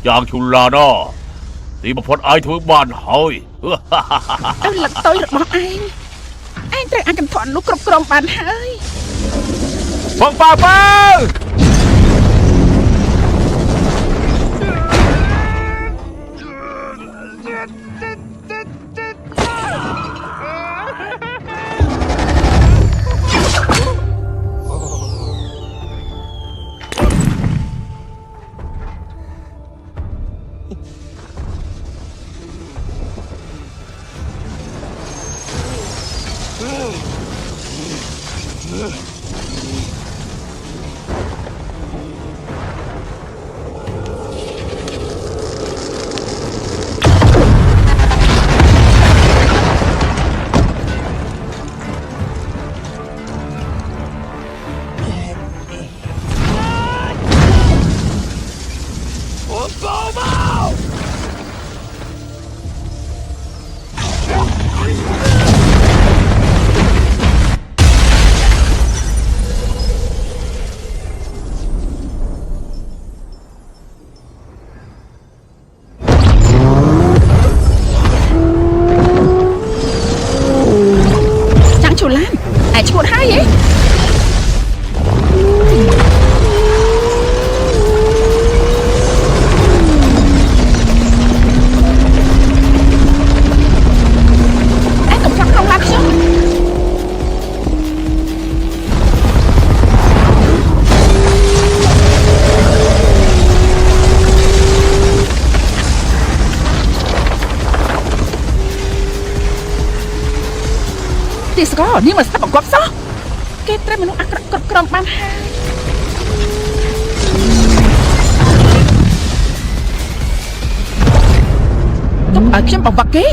យ៉ាងឈូឡាណទីបំផុតឯងធ្វើបានហើយទៅលឹកតុយរបស់ឯងត្រូវអាកន្ធន់នោះគ្រប់គ្រងបានហើយបងប៉ាប៉ាស្គាល់នេះមិនស្ដាប់បង្គាប់សោះគេត្រូវមនុស្សអាក្រក់គ្រប់គ្រងបានហើយទុកឲ្យខ្ញុំបង្វឹកគេ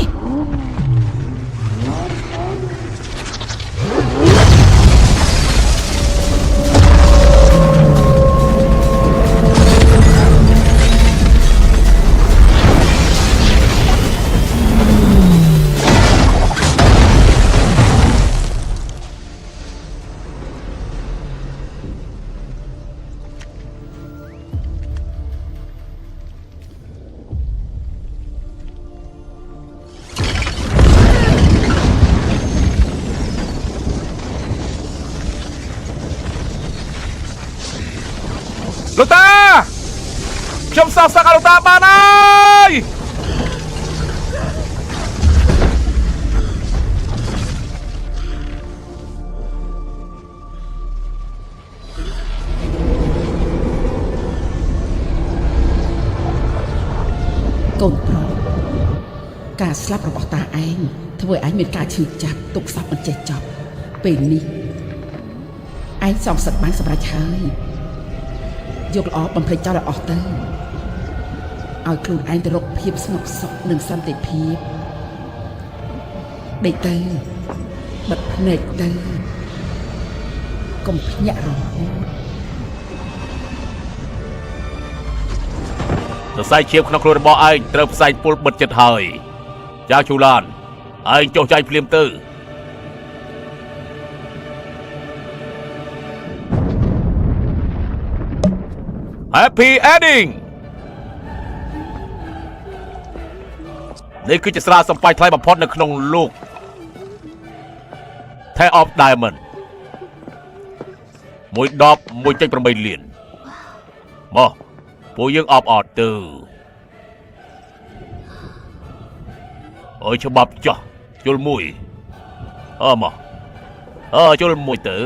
លោកតាខ្ញុំសោកសឹកឲ្យលោកតាបានហើយកូនប្រុសការស្លាប់របស់តាឯងធ្វើឲ្យឯងមានការឈឺចាប់ទុកសពមិនចេះចប់ពេលនេះឯងសំសិទ្ធបានសម្រេចហើយយកល្អបំភ្លេចចោលឲ្យអស់ទៅឲ្យខ្លួនឯងទៅរកភាពស្ងប់សុខនិងសន្តិភាពដេកទៅបិទភ្នែកទៅកុំភ្ញាក់រហូតសរសៃឈាមក្នុងខ្លួនរបស់ឯងត្រូវផ្សែងពុលបិទចិត្តហើយចៅជូឡានឯងចុះចាញ់ភ្លាមទៅHappy Ending នេះគឺជាស្រាសម្បាយថ្លៃបំផុតនៅក្នុងលោក Ten of Diamond 1 ដប 1.8 លានមកពួកយើងអបអរទៅអើយច្បាប់ចោះជុលមួយមកជុលមួយទៅ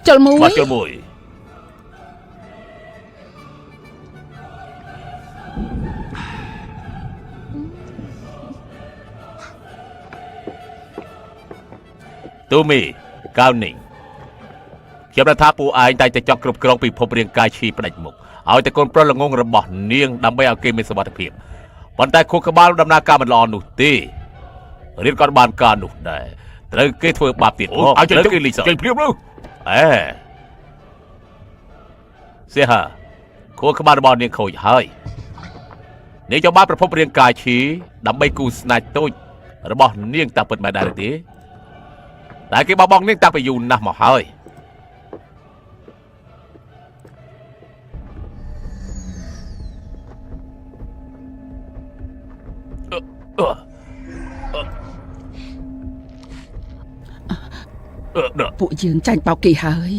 ជុលមួយមកជុលមួយទូមីកៅនីខ្ញុំđãថាពួកឯងតែចង់គ្រប់គ្រងពិភពរាងកាយឈីផ្ដាច់មុខឲ្យតែកូនប្រុសល្ងងរបស់នាងដើម្បីឲ្យគេមានសុវត្ថិភាពប៉ុន្តែខួរក្បាលដំណើរការមិនល្អនោះទេរៀនក៏បានការនោះដែរត្រូវគេធ្វើបាបទៀតមកត្រូវគេលីសចេញព្រៀបនោះសៀហាខួរក្បាលរបស់នាងខូចហើយនាងចង់បានប្រភពរាងកាយឈីដើម្បីគូស្នេហ៍តូចរបស់នាងតាពិតមែនដែរទេតែគេបោះបង់នាងតាំងពីយូរណាស់មកហើយ ពួកយើងចាញ់បោកគេហើយ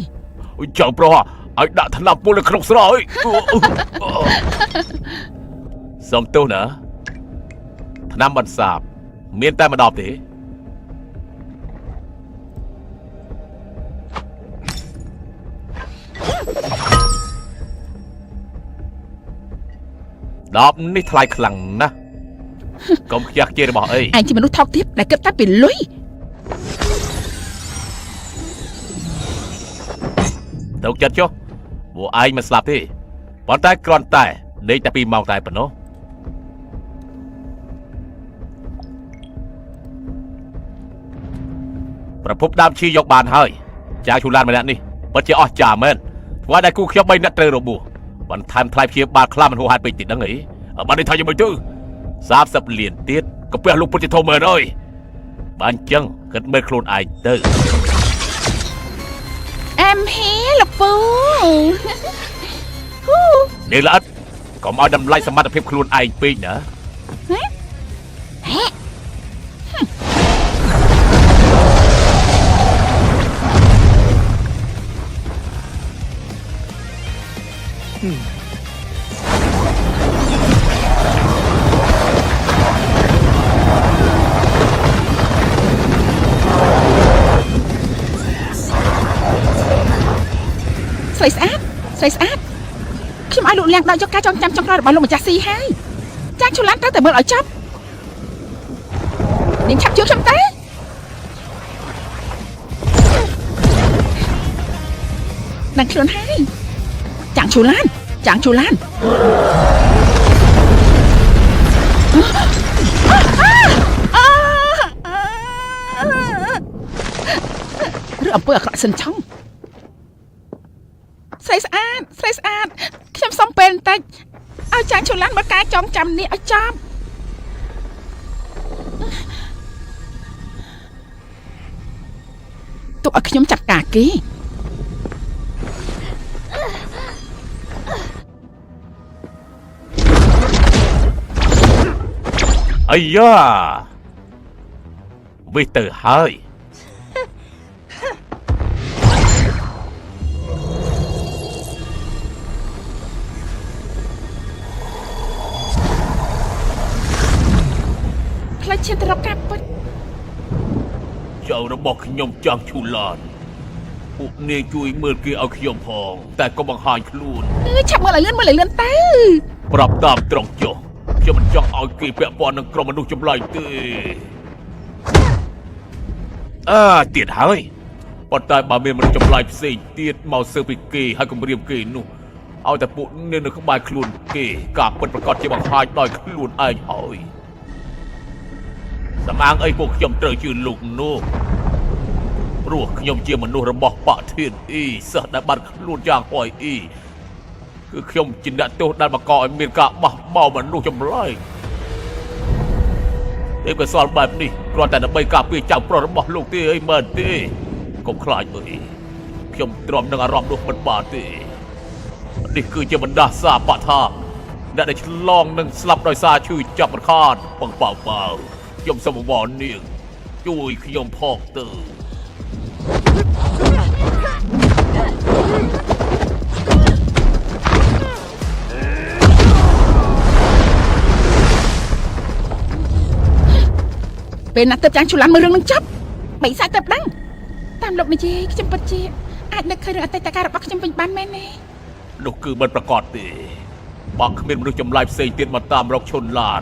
chẳng pro ai đã thành lập một lực không rồi xong tôi nữa năm bận sạp miền tay mà đọc thế đọc ní thay khẳng na công giác chia bỏ ấy anh chỉ muốn thao tiếp để kết tác bị lối đâu chết chứ bộ ai mà sạp thế bọn tay còn tay đây ta bị màu tay phần nóประพบดามชียกบานให้จากชูลานมาแล้วนี่ปัจจัยอ๋อจ่าเมนว่าได้กูเขียวใบนัดเตอร์ระบุวันทันทลายเพียบาคลามันหัวหันไปติดนั่งไงมันได้ทายยังไม่ตื้อทราบสับเหรียญเตี้ยก็เพื่อลูกปุจิโทเมนเลยบ้านจังเกิดเมื่อโคลนไอเตอร์ em hé lộc phu นี่ละก็มาดำไล่สมรรถภาพโคลนไอปีนะใส่สะอาดใส่สะอาดខ្ញុំឲ្យលោកលៀងដល់យកការចងចាំចុងក្រោយរបស់លោកម្ចាស់ស៊ីហើយចាងឈូឡានត្រូវតែមើលឲ្យចប់នាងឆាប់ជួយខ្ញុំទេដឹងខ្លួនហើយចាងឈូឡានចាងឈូឡានឬអំពើអាក្រក់សិនឆុងស្រីស្អាតស្រីស្អាតខ្ញុំសុំពេលបន្តិចឲ្យចាងឈូឡានមកការចងចាំនេះឲ្យចប់ទុកឲ្យខ្ញុំចាត់ការគេអាយ៉ាវិទៅហើយផ្លេចឈានទៅរកការពិត เจ้าระบอกขยมจังชูลานพวกนี้ช่วยมือกี้เอาขยมพองแต่ก็บังหายคลูน ឆាប់មើលឲ្យលឿនមើលឲ្យលឿនទៅ ปรับตามตรงจเจ้ามันจังเอากี้เปียปอนนังกรมมนุษย์จำไรตีเตียดหายปอนตายบาเมียมันจำไรสิเตียดเมาเซอร์ปิกี้ให้กุมเรียมกี้นู่เอาแต่ปุ๊เนี่ยนึกขบายคลูนกี้กาบเป็นประกอบจะบังหายต่อยคลูนไอ้หอยสมางไอ้พวกขยมเตยชื่อลูกนู่รวกขยมเจียมนุษย์ระบอกปะเทียนอีเสดบัตรคลูนยางหอยอีคือขยมจินดาโตด้านมาก่อเมียนกะบ้าเมามันลูกจำไรเด็กก็สอนแบบนี้กรอนแต่ใบกาปีจังปลดระบอกลูกตีไอ้เมินตีก็คลายเลยขยมตรอมดังอารมณ์ลูกมันป่าตีนี่คือเจ้าบรรดาซาปะทางได้ฉลองนั่งสลับโดยซาชื่อจับมันคานปังเปล่าเปล่ายมสมบรเนียงจุยขยมพอกตื่น ពេលណាទៅចាងឈូឡានមើលរឿងនឹងចប់បីសាច់ទៅដឹងតាមលោកនិយាយខ្ញុំពិតជាអាចនឹកឃើញរឿងអតីតកាលរបស់ខ្ញុំវិញបានមែនទេ នោះគឺមិនប្រកបទេបើគ្មានមនុស្សចម្លែកផ្សេងទៀតមកតាមរកឈុនឡាន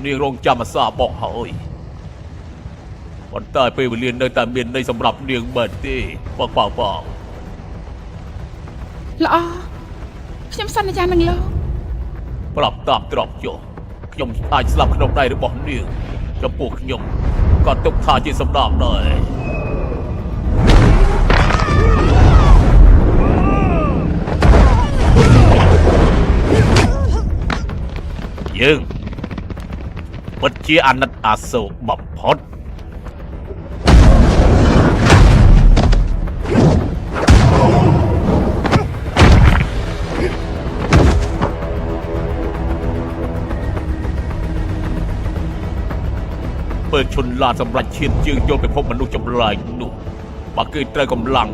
នាងរងចាំអាសាបោកហើយប៉ុន្តែពេលវេលានៅតែមានន័យសម្រាប់នាងមិនទេបងប៉ាប៉ា ល្អខ្ញុំសន្យានឹងលោក ប្រាប់តាមត្រង់ចុះខ្ញុំអាចស្លាប់ក្នុងដៃរបស់នាងចំពោះខ្ញុំក៏ទុកថាជាសម្ដាប់ដែរយើងពិតជាអាណិតអាសូរបំផុត បើឈុនឡានសម្រាប់ឈានជើងចូលពិភពមនុស្សចម្លែកនោះបើគេត្រូវកម្លាំង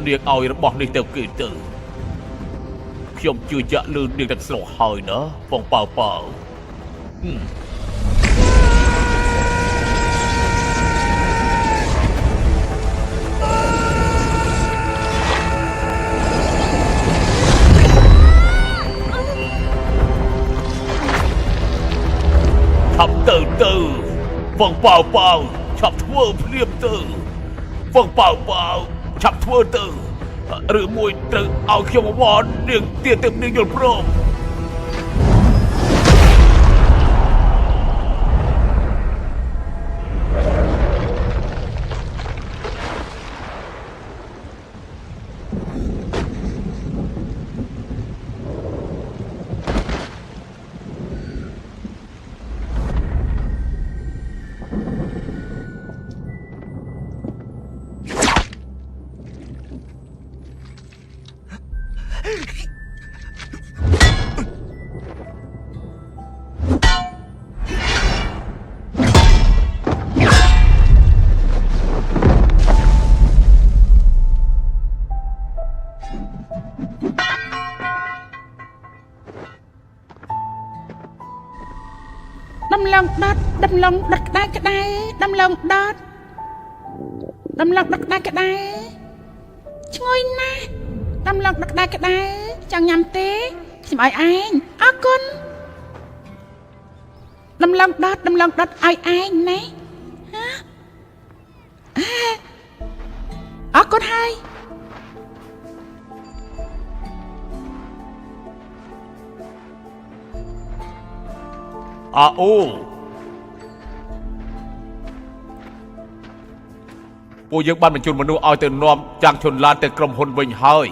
នាងឲ្យរបស់នេះទៅគេទៅខ្ញុំជឿជាក់លើនាងទាំងស្រុងហើយណាបងប៉ៅប៉ៅទៅបងប៉ៅប៉ៅឆាប់ធ្វើភ្លាមទៅបងប៉ៅប៉ៅឆាប់ធ្វើទៅឬមួយត្រូវឲ្យខ្ញុំអវ៉ានាងទៀតទៅនាងយល់ព្រមដំឡងដុតក្តៅក្តៅដំឡងដុតក្តៅក្តៅឈ្ងុយណាស់ដំឡងដុតក្តៅក្តៅចង់ញ៉ាំទេខ្ញុំឲ្យឯងអរគុណដំឡងដុតឲ្យឯងណាអរគុណហើយអូពួកយើងបានបញ្ជូនមនុស្សឲ្យទៅនាំចាំងឈុនឡានទៅក្រុមហ៊ុនវិញហើយ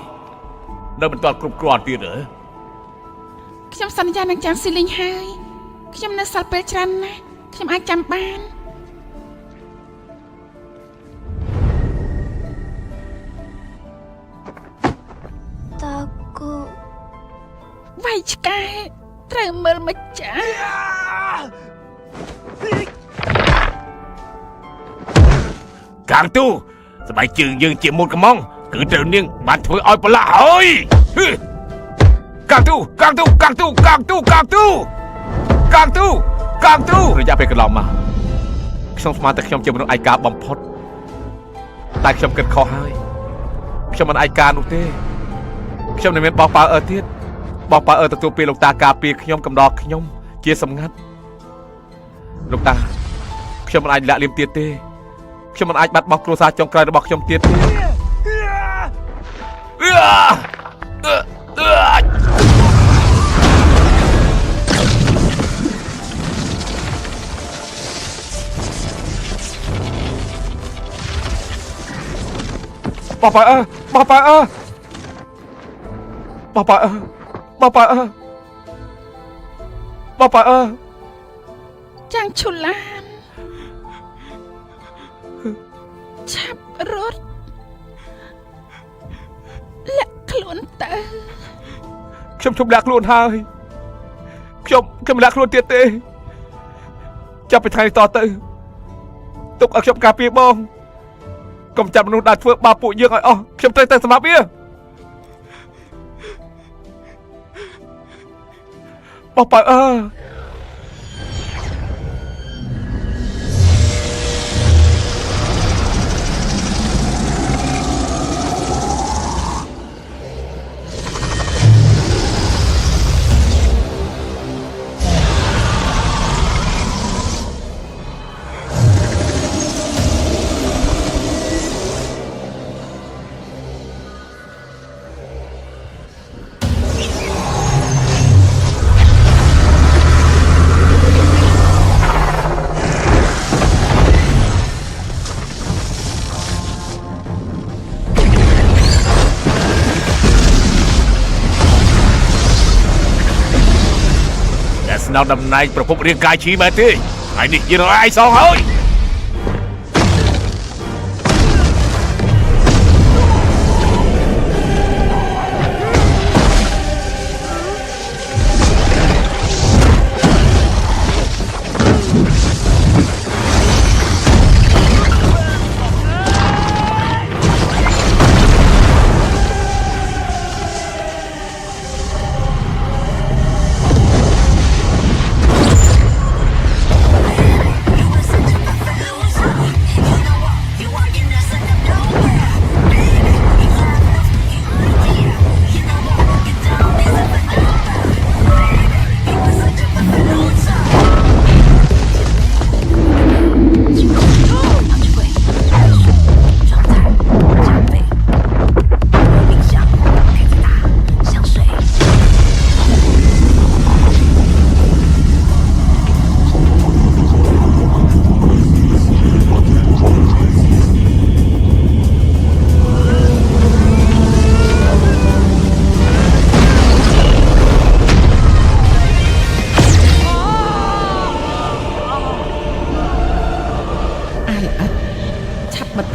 នៅមិនទាន់គ្រប់គ្រាន់ទៀតទេខ្ញុំសន្យានឹងចាំងស៊ីលីងហើយខ្ញុំនៅសល់ពេលច្រើនណាស់ខ្ញុំអាចចាំបានតើគូវាយឆ្កែត្រូវមើលម្ចាស់កាងទូស្បែកជើងយើងជាមុតកំងគឺត្រូវនាងបានធ្វើឲ្យប្រឡាក់ហើយកាងទូរយៈពេលកន្លងមកខ្ញុំស្មានតែខ្ញុំជាមនុស្សឯកាបំផុតតែខ្ញុំគិតខុសហើយខ្ញុំមិនឯកានោះទេខ្ញុំនឹងមានបោកប៉ៅទៀតបោកប៉ៅទទួលពីលោកតាការពារខ្ញុំកំដរខ្ញុំជាសម្ងាត់លោកតាខ្ញុំមិនអាចលាក់លៀមទៀតទេខ្ញុំមិនអាចបាត់បង់គ្រួសារចុងក្រោយរបស់ខ្ញុំទៀតទេបបអើចាំងឈុនឡានឆាប់រត់លាក់ខ្លួនទៅខ្ញុំជុំលាក់ខ្លួនហើយខ្ញុំលាក់ខ្លួនទៀតទេចាប់ពីថ្ងៃនេះតទៅទុកឲ្យខ្ញុំការពារបងកុំចាប់មនុស្សដែលធ្វើបាបពួកយើងឲ្យអស់ខ្ញុំត្រូវតែសម្លាប់វាបបអើស្នងតំណែងប្រភពរាងកាយឈីមែនទេថ្ងៃនេះយើងឲ្យឯងសងហើយ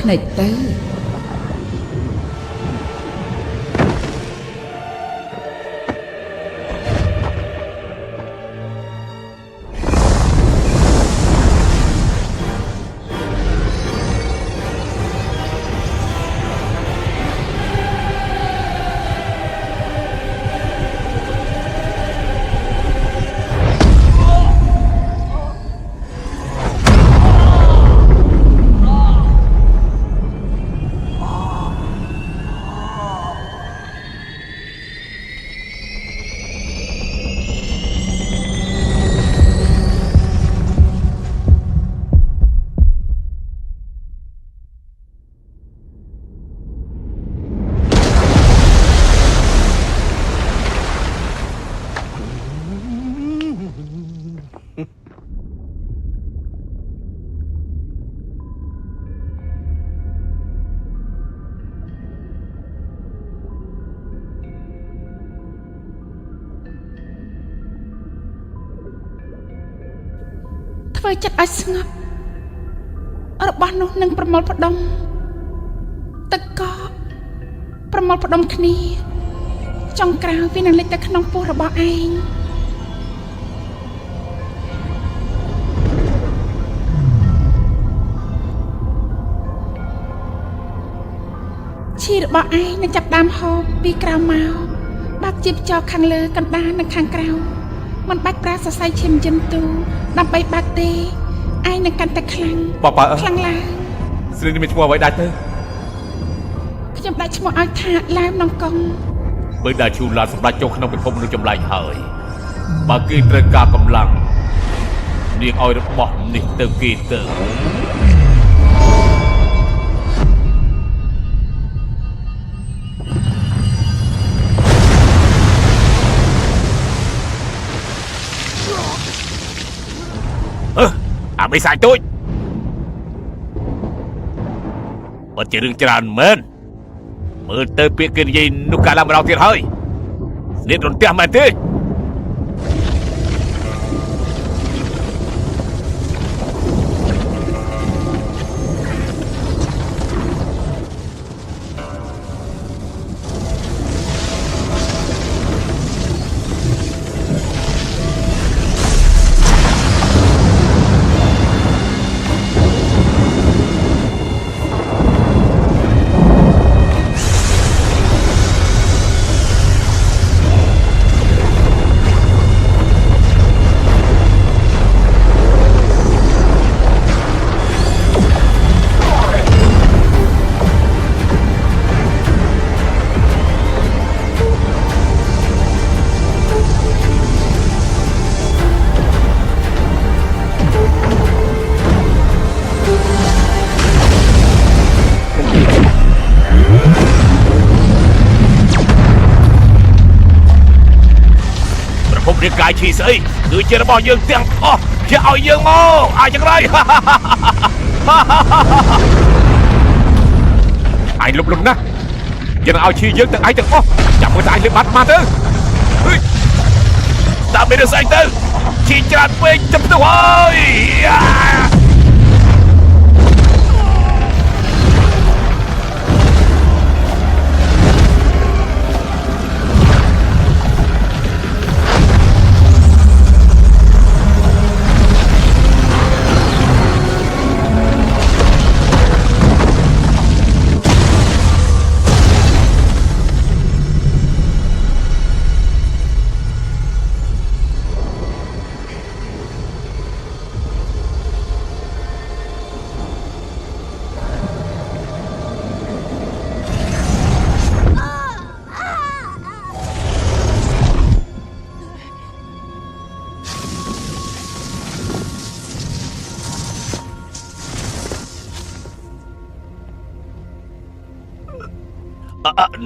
ភ្នែកទៅធ្វើចិត្តឲ្យស្ងប់របស់នោះនឹងប្រមូលផ្ដុំទឹកកកប្រមូលផ្ដុំគ្នាចុងក្រោយវានឹងលេចទៅក្នុងពោះរបស់ឯងឈីរបស់ឯងនឹងចាប់ដើមហូបពីក្រៅមកបាក់ជីបចោខាងលើកណ្ដាលនិងខាងក្រៅមិនបាច់ប្រើសរសៃឈាមយន្តទូដើម្បីបាក់ទេឯងនឹងកាន់តែខ្លាំងខ្លាំងឡើងស្រីនេះមានឈ្មោះអ្វីដាច់ទៅខ្ញុំដាក់ឈ្មោះឲ្យថាឡាវនងកុងបើដាច់ឈូឡាសម្រាប់ចូលក្នុងពិភពមនុស្សចម្លែកហើយបើគេត្រូវការកម្លាំងនាងឲ្យរបស់នេះទៅគេទៅអាបិសាយទូចបើជារឿងច្រើនមែនមើលទៅពាក្យគេនិយាយនោះកាលឡើងម្ដងទៀតហើយស្នៀតរន្ទះមែនទេរាងកាយឈីស្អីគឺជារបស់យើងទាំងអស់ជាឲ្យយើងមកអាចយ៉ាងไรឯងលុបលុបណាស់យើងឲ្យឈីយើងទាំងឯងទាំងអស់ចាំមើលតែឯងលឺបាត់មកទៅតាមមានស្អីទៅឈីច្រើនពេកចាំទៅហើយ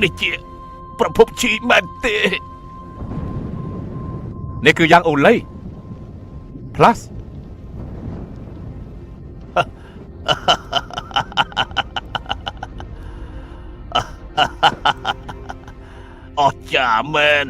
នេះជាប្រភពជីមែនទេនេះគឺយ៉ាងអូឡី plus អស្ចារ្យមែន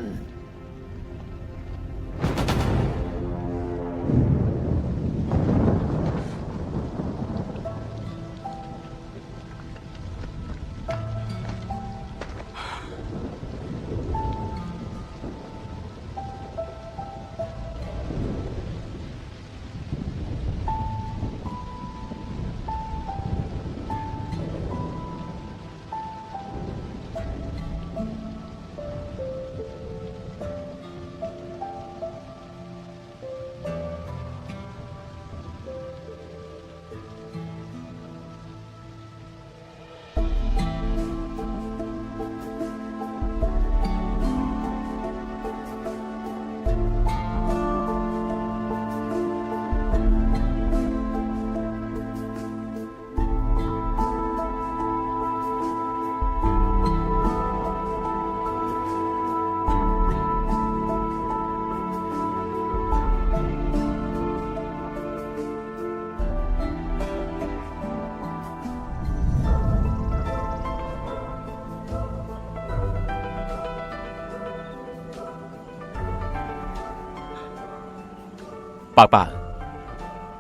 ប៉ា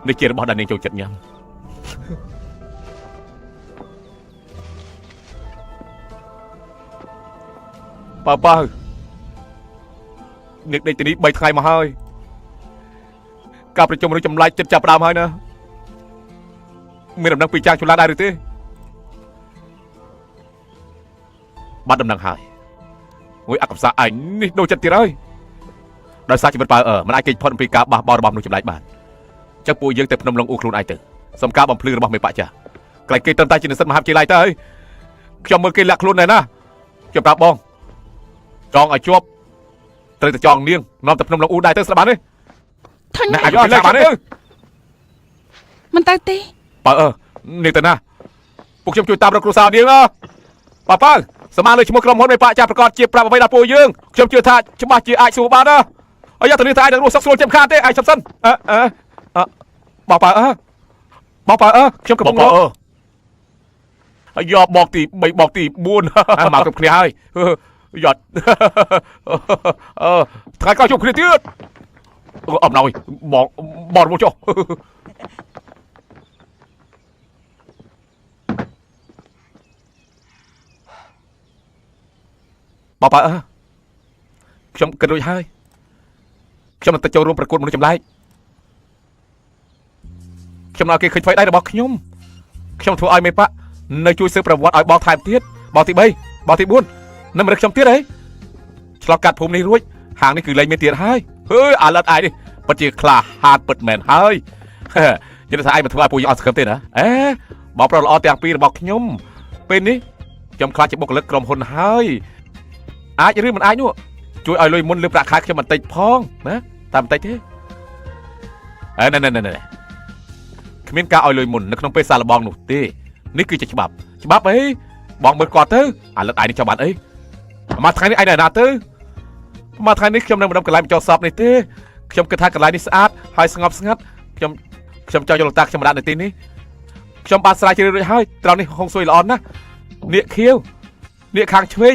នេះជារបស់ដែលនាងចូលចិត្តញ៉ាំប៉ានាងដេកទីនេះ3ថ្ងៃមកហើយការប្រជុំឬចម្លែកចិត្តចាប់ផ្ដើមហើយណាមានដំណឹងពីចាងជូឡាដែរឬទេបាត់ដំណឹងហើយមួយអកប្សាឯងនេះដូចចិត្តទៀតហើយដោយសារជីវិតប៉ាមិនអាចគេចផុតពីការបះបោររបស់មនុស្សចម្លែកបានចឹងពួកយើងទៅភ្នំឡុងអ៊ូខ្លួនឯងទៅសំការបំភ្លឺរបស់មេបាក់ចាកន្លែងគេត្រឹមតែជានិស្សិតមហាវិទ្យាល័យទៅហើយខ្ញុំមើលគេលាក់ខ្លួនដែរណាខ្ញុំប្រាប់បងចង់ឲ្យជាប់ត្រូវតែចង់នាងនាំទៅភ្នំឡុងអ៊ូដែរទៅស្ដាប់បានទេ ធុញ អាយុលើកបានទេ មិនទៅទេ ប៉ានាងទៅណាពួកខ្ញុំជួយតាមរកគ្រួសារនាងប៉ាសមាលើឈ្មោះក្រុមហ៊ុនមេបាក់ចាប្រកាសជាប្រាប់អ្វីដល់ពួកយើងខ្ញុំជឿថាច្បាស់ជាអាចសួរបានណាអយ៉ាទៅនេះថាអាចនឹងរស់សុខស្រួលចាំខានទេអាចសំសិនបងប៉ាខ្ញុំកំពុងរកអាយ៉ាបកទី3បកទី4មកគ្រប់គ្នាហើយយ៉ាត់ថ្ងៃក្រោយជួបគ្នាទៀតអំណោយបងមកចុះប៉ាខ្ញុំគិតរួចហើយខ្ញុំនឹងទៅចូលរួមប្រកួតមនុស្សចម្លែកខ្ញុំឲ្យគេឃើញថ្មីដៃរបស់ខ្ញុំធ្វើឲ្យមេប៉ានៅជួយស៊ើបប្រវត្តិឲ្យបងថែមទៀតបងទី3បងទី4នឹងរឹកខ្ញុំទៀតហីឆ្លងកាត់ភូមិនេះរួចហាងនេះគឺលែងមានទៀតហើយអាឡិតអាយនេះពិតជាក្លាហានពិតមែនហើយនិយាយថាឯងមិនធ្វើឲ្យពួកយើងអត់សង្ឃឹមទេណាបងប្រុសល្អទាំងពីររបស់ខ្ញុំពេលនេះខ្ញុំខ្លាចជាបុគ្គលិកក្រុមហ៊ុនហើយអាចឬមិនអាចនោះជួយឲ្យលុយមុនលើប្រាក់ខែខ្ញុំបន្តិចផងណាតែបន្តិចទេណែគ្មានការឲ្យលុយមុននៅក្នុងពេលសាឡបងនោះទេនេះគឺជាច្បាប់អីបងមើលគាត់ទៅអាលិតឯងនេះចាំបាត់អីមួយថ្ងៃនេះឯងនៅណាទៅមួយថ្ងៃនេះខ្ញុំនៅម្ដុំកន្លែងបញ្ចុះសពនេះទេខ្ញុំគិតថាកន្លែងនេះស្អាតហើយស្ងប់ស្ងាត់ខ្ញុំចង់យកលោកតាខ្ញុំមកដាក់នៅទីនេះខ្ញុំបានស្រាវជ្រាវរួចហើយត្រង់នេះហុងស៊ុយល្អណាស់នាគខៀវនាគខាងឆ្វេង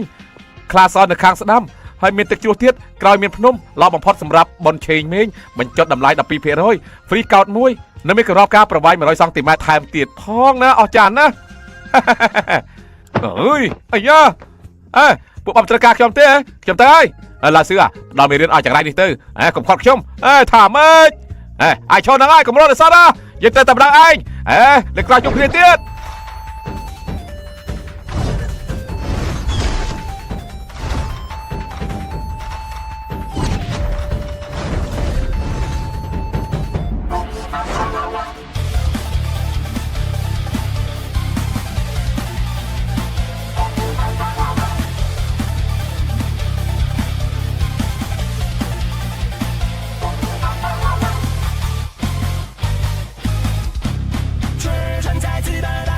ខ្លាសនៅខាងស្ដាំហើយមានទឹកជ្រោះទៀតក្រោយមានភ្នំល្អបំផុតសម្រាប់បនឆេងមេងបញ្ចុះតម្លៃ 12% free កោតមួយនៅមានក្របការប្រវែង 100 សង់ទីម៉ែត្រថែមទៀតផងណាអស្ចារ្យណាស់អើយអាយ៉ាពួកបងត្រូវការខ្ញុំទេខ្ញុំទៅហើយឡាសឿដល់មេរៀនឲ្យចង្រៃនេះទៅកុំខត់ខ្ញុំថាម៉េចអាចឈរនឹងហើយកុំរត់ឲ្យសោះណាយើងទៅតែម្ដងឯងលើក្រោយជួបគ្នាទៀត在自的大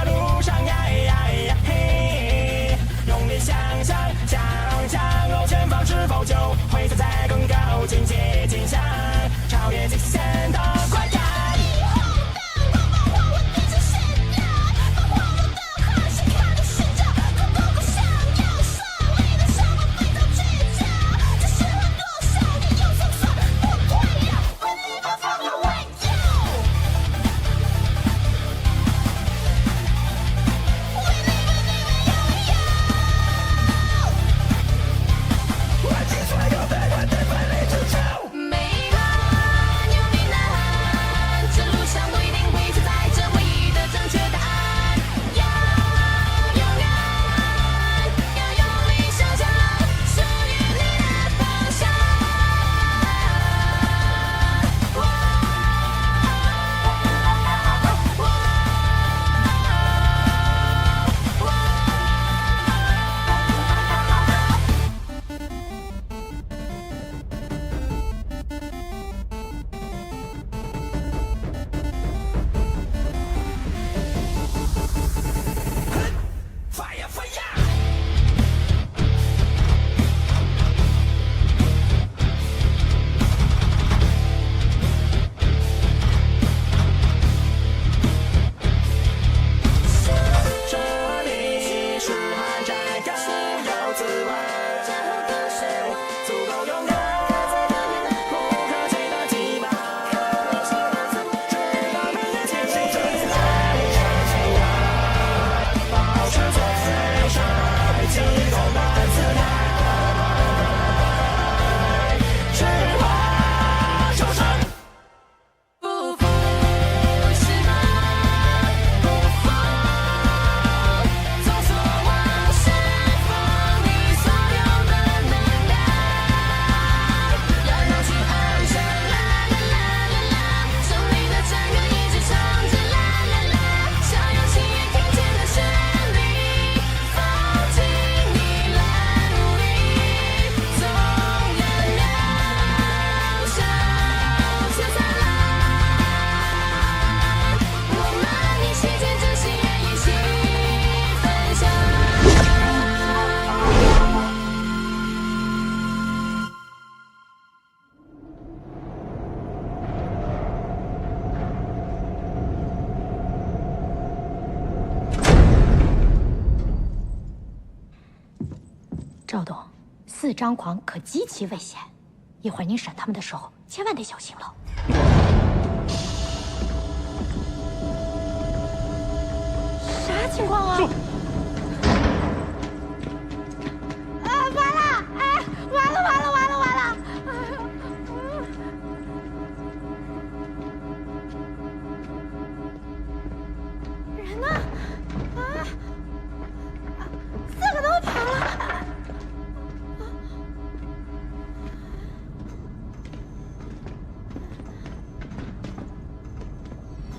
四张狂可极其危险，一会儿您审他们的时候，千万得小心了。啥情况啊？完了！哎，完了！人呢？四个都跑了。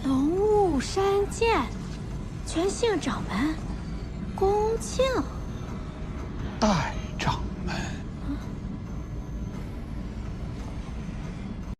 龙雾山剑，全姓掌门，恭敬。代掌门。